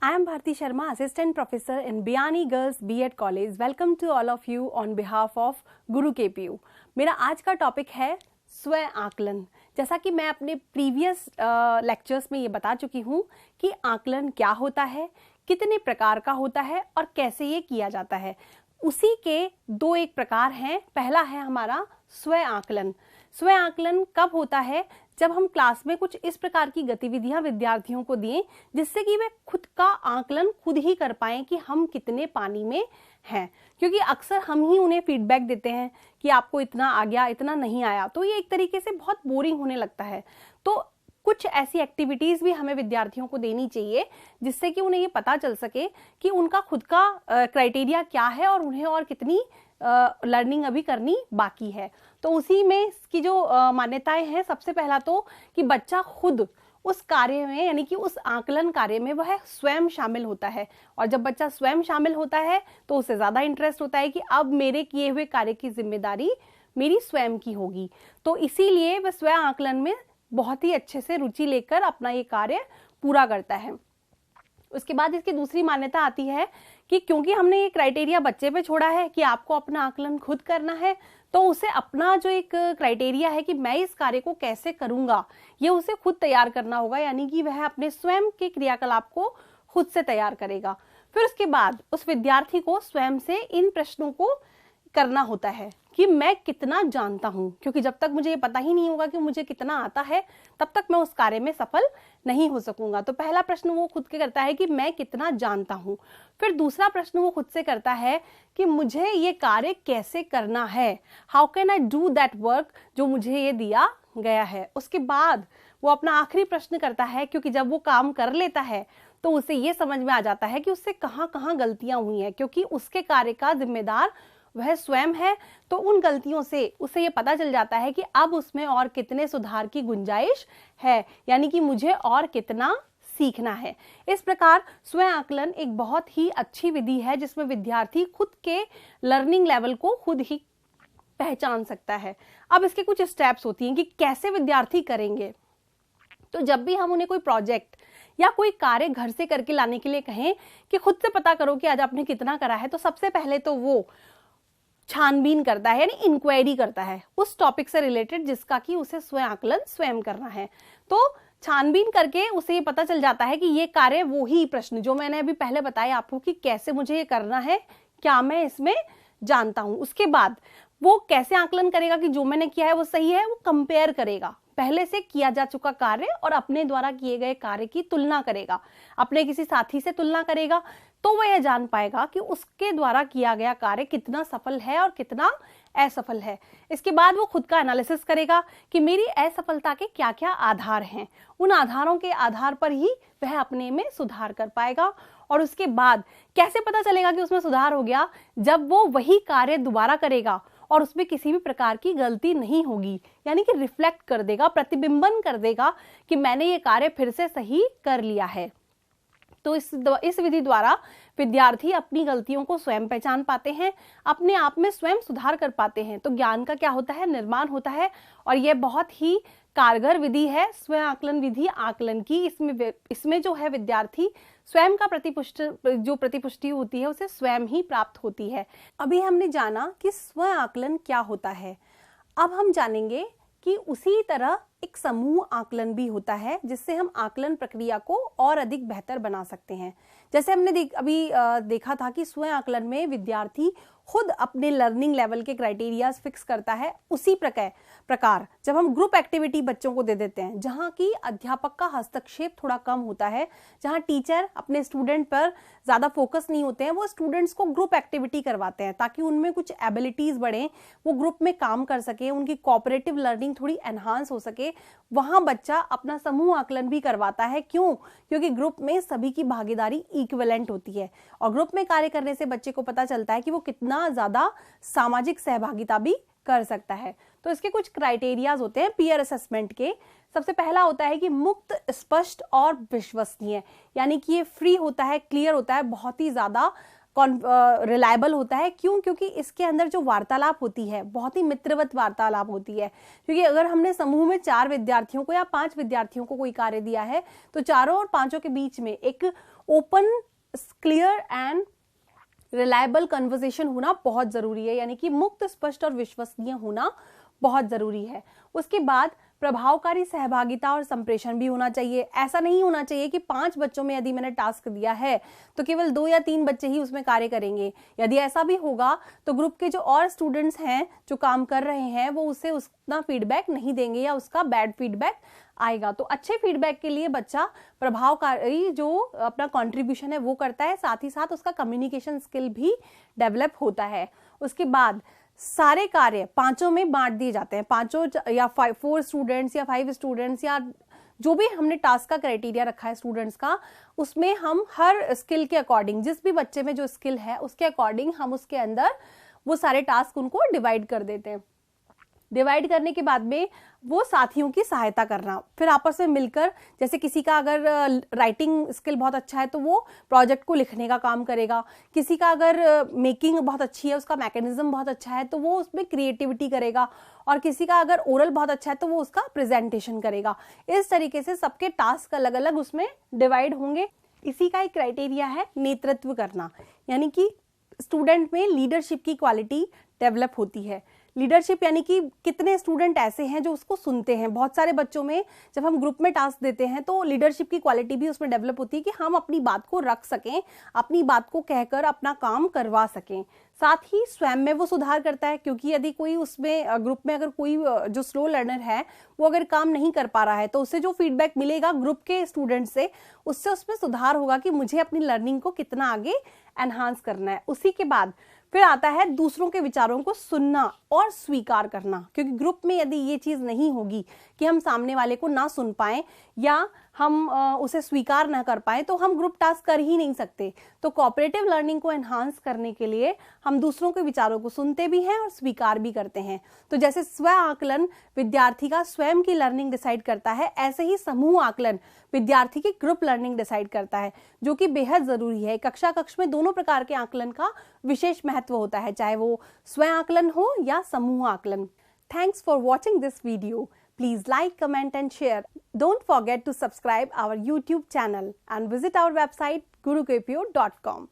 I am Bharti Sharma, Assistant Professor in Biyani Girls B.Ed College. Welcome to all of you on behalf of Guru KPU. मेरा आज का topic है स्व आकलन। जैसा कि मैं अपने प्रीवियस लेक्चर्स में ये बता चुकी हूँ कि आकलन क्या होता है, कितने प्रकार का होता है और कैसे ये किया जाता है। उसी के दो एक प्रकार हैं। पहला है हमारा स्व आकलन। स्व आकलन कब होता है? जब हम क्लास में कुछ इस प्रकार की गतिविधियां विद्यार्थियों को दें जिससे कि वे खुद का आकलन खुद ही कर पाएं कि हम कितने पानी में हैं। क्योंकि अक्सर हम ही उन्हें फीडबैक देते हैं कि आपको इतना आ गया, इतना नहीं आया, तो ये एक तरीके से बहुत बोरिंग होने लगता है। तो कुछ ऐसी एक्टिविटीज भी हमें विद्यार्थियों को देनी चाहिए जिससे कि उन्हें ये पता चल सके कि उनका खुद का क्राइटेरिया क्या है और उन्हें और कितनी लर्निंग अभी करनी बाकी है। तो उसी में इसकी जो मान्यताएं हैं, सबसे पहला तो कि बच्चा खुद उस कार्य में यानी कि उस आकलन कार्य में वह स्वयं शामिल होता है। और जब बच्चा स्वयं शामिल होता है तो उसे ज्यादा इंटरेस्ट होता है कि अब मेरे किए हुए कार्य की जिम्मेदारी मेरी स्वयं की होगी। तो इसीलिए वह स्व आकलन में बहुत ही अच्छे से रुचि लेकर अपना ये कार्य पूरा करता है। उसके बाद इसकी दूसरी मान्यता आती है कि क्योंकि हमने ये क्राइटेरिया बच्चे पे छोड़ा है कि आपको अपना आकलन खुद करना है, तो उसे अपना जो एक क्राइटेरिया है कि मैं इस कार्य को कैसे करूंगा, ये उसे खुद तैयार करना होगा। यानी कि वह अपने स्वयं के क्रियाकलाप को खुद से तैयार करेगा। फिर उसके बाद उस विद्यार्थी को स्वयं से इन प्रश्नों को करना होता है कि मैं कितना जानता हूं, क्योंकि जब तक मुझे ये पता ही नहीं होगा कि मुझे कितना आता है तब तक मैं उस कार्य में सफल नहीं हो सकूंगा। तो पहला प्रश्न वो खुद के करता है कि मैं कितना जानता हूं। फिर दूसरा प्रश्न वो खुद से करता है कि मुझे ये कार्य कैसे करना है, how can I do that work जो मुझे ये दिया गया है। उसके बाद वो अपना आखिरी प्रश्न करता है, क्योंकि जब वो काम कर लेता है तो उसे ये समझ में आ जाता है कि उससे कहाँ कहाँ गलतियां हुई हैं, क्योंकि उसके कार्य का जिम्मेदार वह स्वयं है। तो उन गलतियों से उसे ये पता चल जाता है कि अब उसमें और कितने सुधार की गुंजाइश है, यानी कि मुझे और कितना सीखना है। इस प्रकार स्व आकलन एक बहुत ही अच्छी विधि है जिसमें विद्यार्थी खुद के लर्निंग लेवल को खुद ही पहचान सकता है। अब इसके कुछ स्टेप्स होती हैं कि कैसे विद्यार्थी करेंगे। तो जब भी हम उन्हें कोई प्रोजेक्ट या कोई कार्य घर से करके लाने के लिए कहें कि खुद से पता करो कि आज आपने कितना करा है, तो सबसे पहले तो वो छानबीन करता है, यानी इंक्वायरी करता है उस टॉपिक से रिलेटेड जिसका कि उसे स्व आकलन स्वयं करना है। तो छानबीन करके उसे ये पता चल जाता है कि ये कार्य वो ही प्रश्न जो मैंने अभी पहले बताया आपको कि कैसे मुझे ये करना है, क्या मैं इसमें जानता हूं। उसके बाद वो कैसे आकलन करेगा कि जो मैंने किया है वो सही है। वो कंपेयर करेगा पहले से किया जा चुका कार्य और अपने द्वारा किए गए कार्य की तुलना करेगा, अपने किसी साथी से तुलना करेगा, तो वह यह जान पाएगा कि उसके द्वारा किया गया कार्य कितना सफल है और कितना असफल है। इसके बाद वो खुद का एनालिसिस करेगा कि मेरी असफलता के क्या क्या आधार हैं। उन आधारों के आधार पर ही वह अपने में सुधार कर पाएगा। और उसके बाद कैसे पता चलेगा कि उसमें सुधार हो गया? जब वो वही कार्य दोबारा करेगा और उसमें किसी भी प्रकार की गलती नहीं होगी, यानी कि रिफ्लेक्ट कर देगा, प्रतिबिंबन कर देगा कि मैंने ये कार्य फिर से सही कर लिया है। तो इस विधि द्वारा विद्यार्थी अपनी गलतियों को स्वयं पहचान पाते हैं, अपने आप में स्वयं सुधार कर पाते हैं। तो ज्ञान का क्या होता है? निर्माण होता है। और यह बहुत ही कारगर विधि है स्व आकलन विधि आकलन की। इसमें जो है विद्यार्थी स्वयं का प्रतिपुष्टि होती है उसे स्वयं ही प्राप्त होती है। अभी हमने जाना कि स्व आकलन क्या होता है। अब हम जानेंगे कि उसी तरह एक समूह आकलन भी होता है जिससे हम आकलन प्रक्रिया को और अधिक बेहतर बना सकते हैं। जैसे हमने अभी देखा था कि स्व आकलन में विद्यार्थी खुद अपने लर्निंग लेवल के क्राइटेरियाज फिक्स करता है। उसी प्रकार जब हम ग्रुप एक्टिविटी बच्चों को दे देते हैं, जहाँ की अध्यापक का हस्तक्षेप थोड़ा कम होता है, जहाँ टीचर अपने स्टूडेंट पर ज़्यादा फोकस नहीं होते हैं, वो स्टूडेंट्स को ग्रुप एक्टिविटी करवाते हैं ताकि उनमें कुछ एबिलिटीज़ बढ़ें, वो ग्रुप में काम कर सके, उनकी कोऑपरेटिव लर्निंग थोड़ी एनहांस हो सके। वहाँ बच्चा अपना समूह आकलन भी करवाता है। क्यों? क्योंकि ग्रुप में सभी की भागीदारी इक्विवेलेंट होती है और ग्रुप में कार्य करने से बच्चे को पता चलता है कि वो कितना ज़्यादा सामाजिक सहभागिता भी कर सकता है। तो इसके कुछ क्राइटेरियाज होते हैं पीयर असेसमेंट के। सबसे पहला होता है कि मुक्त, स्पष्ट और विश्वसनीय, यानी कि ये फ्री होता है, क्लियर होता है, बहुत ही ज्यादा रिलायबल होता है। क्यों? क्योंकि इसके अंदर जो वार्तालाप होती है बहुत ही मित्रवत वार्तालाप होती है। क्योंकि अगर हमने समूह में 4 विद्यार्थियों को या 5 विद्यार्थियों को कोई कार्य दिया है तो चारों और पांचों के बीच में एक open, clear and reliable conversation होना बहुत जरूरी है, यानी कि मुक्त, स्पष्ट और विश्वसनीय होना बहुत जरूरी है। उसके बाद प्रभावकारी सहभागिता और संप्रेषण भी होना चाहिए। ऐसा नहीं होना चाहिए कि 5 बच्चों में यदि मैंने टास्क दिया है तो केवल 2 या 3 बच्चे ही उसमें कार्य करेंगे। यदि ऐसा भी होगा तो ग्रुप के जो और स्टूडेंट्स हैं जो काम कर रहे हैं वो उसे उतना फीडबैक नहीं देंगे या उसका बैड फीडबैक आएगा। तो अच्छे फीडबैक के लिए बच्चा प्रभावकारी जो अपना कंट्रीब्यूशन है वो करता है, साथ ही साथ उसका कम्युनिकेशन स्किल भी डेवलप होता है। उसके बाद सारे कार्य 5 में बांट दिए जाते हैं, 5 या 4 स्टूडेंट्स या 5 स्टूडेंट्स या जो भी हमने टास्क का क्राइटेरिया रखा है स्टूडेंट्स का, उसमें हम हर स्किल के अकॉर्डिंग, जिस भी बच्चे में जो स्किल है उसके अकॉर्डिंग हम उसके अंदर वो सारे टास्क उनको डिवाइड कर देते हैं। डिवाइड करने के बाद में वो साथियों की सहायता करना, फिर आपस में मिलकर, जैसे किसी का अगर राइटिंग स्किल बहुत अच्छा है तो वो प्रोजेक्ट को लिखने का काम करेगा, किसी का अगर मेकिंग बहुत अच्छी है, उसका मैकेनिज्म बहुत अच्छा है तो वो उसमें क्रिएटिविटी करेगा, और किसी का अगर ओरल बहुत अच्छा है तो वो उसका प्रेजेंटेशन करेगा। इस तरीके से सबके टास्क अलग अलग उसमें डिवाइड होंगे। इसी का एक क्राइटेरिया है नेतृत्व करना, यानी कि स्टूडेंट में लीडरशिप की क्वालिटी डेवलप होती है। लीडरशिप यानी कि कितने स्टूडेंट ऐसे हैं जो उसको सुनते हैं। बहुत सारे बच्चों में जब हम ग्रुप में टास्क देते हैं तो लीडरशिप की क्वालिटी भी उसमें डेवलप होती है कि हम अपनी बात को रख सकें, अपनी बात को कहकर अपना काम करवा सकें। साथ ही स्वयं में वो सुधार करता है, क्योंकि यदि कोई उसमें ग्रुप में अगर कोई जो स्लो लर्नर है वो अगर काम नहीं कर पा रहा है तो उससे जो फीडबैक मिलेगा ग्रुप के स्टूडेंट से, उससे उसमें सुधार होगा कि मुझे अपनी लर्निंग को कितना आगे एनहांस करना है। उसी के बाद फिर आता है दूसरों के विचारों को सुनना और स्वीकार करना, क्योंकि ग्रुप में यदि ये चीज नहीं होगी कि हम सामने वाले को ना सुन पाए या हम उसे स्वीकार ना कर पाए तो हम ग्रुप टास्क कर ही नहीं सकते। तो कोऑपरेटिव लर्निंग को एनहांस करने के लिए हम दूसरों के विचारों को सुनते भी हैं और स्वीकार भी करते हैं। तो जैसे स्व आकलन विद्यार्थी का स्वयं की लर्निंग डिसाइड करता है, ऐसे ही समूह आकलन विद्यार्थी की ग्रुप लर्निंग डिसाइड करता है, जो कि बेहद जरूरी है। कक्षा कक्ष में दोनों प्रकार के आकलन का विशेष महत्व होता है, चाहे वो स्व आकलन हो या समूह आकलन। Thanks for watching this video. Please like, comment and share. Don't forget to subscribe our YouTube channel and visit our website gurukpo.com.